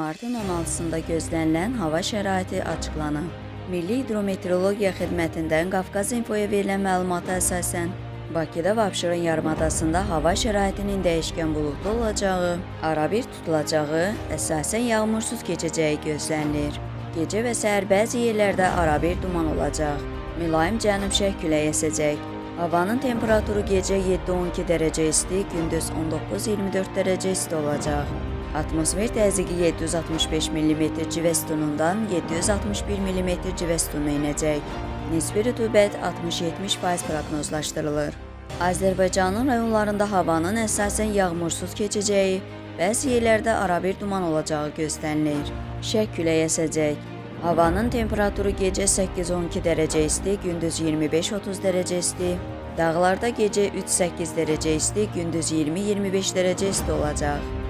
Martın 16-sında gözlənilən hava şəraiti açıqlanıb. Milli Hidrometeorologiya Xidmətindən Qafqaz İnfoya verilən məlumata əsasən, Bakıda və Abşeron yarımadasında hava şəraitinin dəyişkən buludlu olacağı, arabir tutulacağı, əsasən yağmursuz keçəcəyi gözlənilir. Gecə və səhər bəzi yerlərdə arabir duman olacaq. Mülayim cənub-şərq küləyi əsəcək. Havanın temperaturu gecə 7-12 dərəcə isti, gündüz 19-24 dərəcə isti olacaq. Atmosfer təzyiqi 765 mm civə sütunundan 761 mm civə sütununa enəcək. Nisbi rütubət 60-70% proqnozlaşdırılır. Azərbaycanın rayonlarında havanın əsasən yağmursuz keçəcəyi, bəzi yerlərdə arabir duman olacağı gözlənilir. Şərq küləyi əsəcək. Havanın temperaturu gecə 8-12 dərəcə isti, gündüz 25-30 dərəcə isti. Dağlarda gecə 3-8 dərəcə isti, gündüz 20-25 dərəcə isti olacaq.